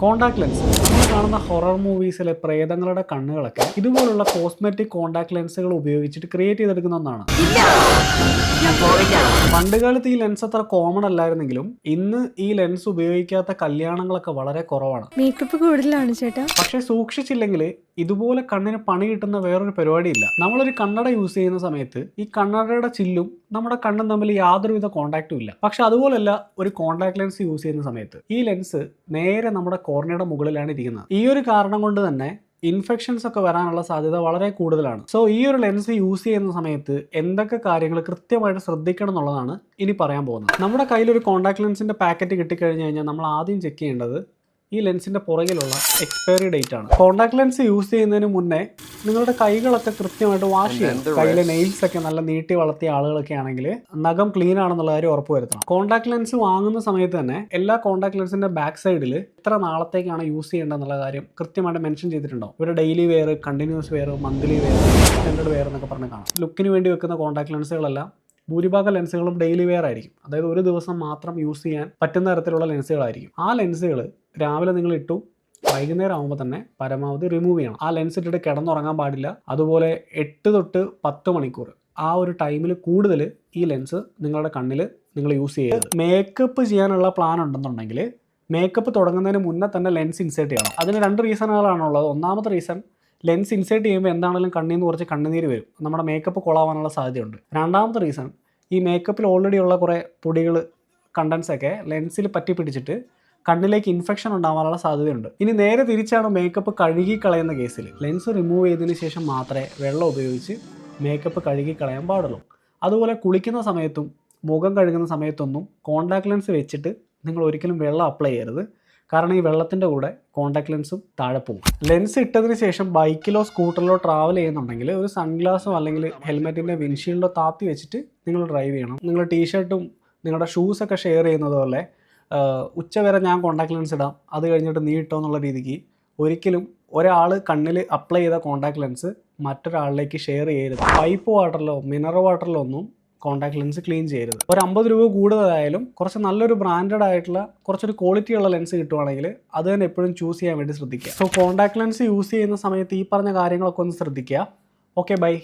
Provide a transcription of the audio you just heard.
Contact lens നമ്മൾ കാണുന്ന horror മൂവീസിലെ പ്രേതങ്ങളുടെ കണ്ണുകളൊക്കെ ഇതുപോലുള്ള കോസ്മെറ്റിക് കോണ്ടാക്ട് ലെൻസുകൾ ഉപയോഗിച്ചിട്ട് ക്രിയേറ്റ് ചെയ്തെടുക്കുന്ന ഒന്നാണ്. പണ്ടുകാലത്ത് ഈ ലെൻസ് അത്ര കോമൺ അല്ലായിരുന്നെങ്കിലും ഇന്ന് ഈ ലെൻസ് ഉപയോഗിക്കാത്ത കല്യാണങ്ങളൊക്കെ വളരെ കുറവാണ്. മേക്കപ്പ് കൂടുതലാണ് ചേട്ടാ. പക്ഷെ സൂക്ഷിച്ചില്ലെങ്കിൽ ഇതുപോലെ കണ്ണിന് പണി കിട്ടുന്ന വേറൊരു പരിപാടിയില്ല. നമ്മളൊരു കണ്ണട യൂസ് ചെയ്യുന്ന സമയത്ത് ഈ കണ്ണടയുടെ ചില്ലും നമ്മുടെ കണ്ണും തമ്മിൽ യാതൊരുവിധ കോണ്ടാക്റ്റും ഇല്ല. പക്ഷെ അതുപോലല്ല ഒരു കോണ്ടാക്ട് ലെൻസ് യൂസ് ചെയ്യുന്ന സമയത്ത് ഈ ലെൻസ് നേരെ നമ്മുടെ കോർണിയയുടെ മുകളിലാണ് ഇരിക്കുന്നത്. ഈ ഒരു കാരണം കൊണ്ട് തന്നെ ഇൻഫെക്ഷൻസ് ഒക്കെ വരാനുള്ള സാധ്യത വളരെ കൂടുതലാണ്. സോ ഈ ഒരു ലെൻസ് യൂസ് ചെയ്യുന്ന സമയത്ത് എന്തൊക്കെ കാര്യങ്ങൾ കൃത്യമായിട്ട് ശ്രദ്ധിക്കണം എന്നുള്ളതാണ് ഇനി പറയാൻ പോകുന്നത്. നമ്മുടെ കയ്യിലൊരു കോണ്ടാക്ട് ലെൻസിന്റെ പാക്കറ്റ് കിട്ടിക്കഴിഞ്ഞ് കഴിഞ്ഞാൽ നമ്മൾ ആദ്യം ചെക്ക് ചെയ്യേണ്ടത് ഈ ലെൻസിന്റെ പുറകിലുള്ള എക്സ്പയറി ഡേറ്റ് ആണ്. കോണ്ടാക്ട് ലെൻസ് യൂസ് ചെയ്യുന്നതിന് മുന്നേ നിങ്ങളുടെ കൈകളൊക്കെ കൃത്യമായിട്ട് വാഷ് ചെയ്യണം. കയ്യിലെ നെയിൽസ് ഒക്കെ നല്ല നീട്ടി വളർത്തിയ ആളുകളൊക്കെ ആണെങ്കിൽ നഖം ക്ലീൻ ആണെന്നുള്ള കാര്യം ഉറപ്പുവരുത്തണം. കോണ്ടാക്ട് ലെൻസ് വാങ്ങുന്ന സമയത്ത് തന്നെ എല്ലാ കോണ്ടാക്ട് ലെൻസിന്റെ ബാക്ക് സൈഡിൽ എത്ര നാളത്തേക്കാണ് യൂസ് ചെയ്യേണ്ടതെന്നുള്ള കാര്യം കൃത്യമായിട്ട് മെൻഷൻ ചെയ്തിട്ടുണ്ടാവും. ഇവിടെ daily wear, continuous wear, monthly wear, extended wear എന്നൊക്കെ പറഞ്ഞ് കാണാം. ലുക്കിന് വേണ്ടി വെക്കുന്ന കോണ്ടാക്ട് ലെൻസുകളെല്ലാം ഭൂരിഭാഗം ലെൻസുകളും ഡെയിലി വെയർ ആയിരിക്കും. അതായത് ഒരു ദിവസം മാത്രം യൂസ് ചെയ്യാൻ പറ്റുന്ന തരത്തിലുള്ള ലെൻസുകളായിരിക്കും. ആ ലെൻസുകൾ രാവിലെ നിങ്ങൾ ഇട്ടു, വൈകുന്നേരം ആകുമ്പോൾ തന്നെ പരമാവധി റിമൂവ് ചെയ്യണം. ആ ലെൻസ് ഇട്ടിട്ട് കിടന്നുറങ്ങാൻ പാടില്ല. അതുപോലെ 8 തൊട്ട് 10 മണിക്കൂർ ആ ഒരു ടൈമിൽ കൂടുതൽ ഈ ലെൻസ് നിങ്ങളുടെ കണ്ണിൽ നിങ്ങൾ യൂസ് ചെയ്യരുത്. മേക്കപ്പ് ചെയ്യാനുള്ള പ്ലാൻ ഉണ്ടെന്നുണ്ടെങ്കിൽ മേക്കപ്പ് തുടങ്ങുന്നതിന് മുന്നേ തന്നെ ലെൻസ് ഇൻസേർട്ട് ചെയ്യണം. അതിന് 2 റീസണുകളാണുള്ളത്. ഒന്നാമത്തെ റീസൺ, ലെൻസ് ഇൻസേർട്ട് ചെയ്യുമ്പോൾ എന്താണെങ്കിലും കണ്ണിൽ നിന്ന് കുറച്ച് കണ്ണുനീര് വരും, നമ്മുടെ മേക്കപ്പ് കൊളാവാനുള്ള സാധ്യതയുണ്ട്. രണ്ടാമത്തെ റീസൺ, ഈ മേക്കപ്പിൽ ഓൾറെഡി ഉള്ള കുറേ പൊടികൾ, കണ്ടൻസൊക്കെ ലെൻസിൽ പറ്റി പിടിച്ചിട്ട് കണ്ണിലേക്ക് ഇൻഫെക്ഷൻ ഉണ്ടാകാനുള്ള സാധ്യതയുണ്ട്. ഇനി നേരെ തിരിച്ചാണ് മേക്കപ്പ് കഴുകി കളയുന്ന കേസിൽ ലെൻസ് റിമൂവ് ചെയ്തതിന് ശേഷം മാത്രമേ വെള്ളം ഉപയോഗിച്ച് മേക്കപ്പ് കഴുകി കളയാൻ പാടുള്ളൂ. അതുപോലെ കുളിക്കുന്ന സമയത്തും മുഖം കഴുകുന്ന സമയത്തൊന്നും കോണ്ടാക്ട് ലെൻസ് വെച്ചിട്ട് നിങ്ങൾ ഒരിക്കലും വെള്ളം അപ്ലൈ ചെയ്യരുത്. കാരണം ഈ വെള്ളത്തിൻ്റെ കൂടെ കോണ്ടാക്ട് ലെൻസും താഴെ പോകും. ലെൻസ് ഇട്ടതിന് ശേഷം ബൈക്കിലോ സ്കൂട്ടറിലോ ട്രാവൽ ചെയ്യുന്നുണ്ടെങ്കിൽ ഒരു സൺഗ്ലാസോ അല്ലെങ്കിൽ ഹെൽമെറ്റിൻ്റെ വിൻഷീൽഡോ താത്തി വെച്ചിട്ട് നിങ്ങൾ ഡ്രൈവ് ചെയ്യണം. നിങ്ങൾ ടീഷർട്ടും നിങ്ങളുടെ ഷൂസൊക്കെ ഷെയർ ചെയ്യുന്നത് പോലെ ഉച്ചവരെ ഞാൻ കോണ്ടാക്ട് ലെൻസ് ഇടാം, അത് കഴിഞ്ഞിട്ട് നീ ഇട്ടോ എന്നുള്ള രീതിക്ക് ഒരിക്കലും ഒരാൾ കണ്ണിൽ അപ്ലൈ ചെയ്ത കോണ്ടാക്ട് ലെൻസ് മറ്റൊരാളിലേക്ക് ഷെയർ ചെയ്യരുത്. പൈപ്പ് വാട്ടറിലോ മിനറൽ വാട്ടറിലോ ഒന്നും കോണ്ടാക്ട് ലെൻസ് ക്ലീൻ ചെയ്യരുത്. ഒരു 50 രൂപ കൂടുതലായാലും കുറച്ച് നല്ലൊരു ബ്രാൻഡഡ് ആയിട്ടുള്ള കുറച്ചൊരു ക്വാളിറ്റിയുള്ള ലെൻസ് കിട്ടുവാണെങ്കിൽ അത് തന്നെ എപ്പോഴും ചൂസ് ചെയ്യാൻ വേണ്ടി ശ്രദ്ധിക്കുക. സോ കോണ്ടാക്ട് ലെൻസ് യൂസ് ചെയ്യുന്ന സമയത്ത് ഈ പറഞ്ഞ കാര്യങ്ങളൊക്കെ ഒന്ന് ശ്രദ്ധിക്കുക. Okay, by.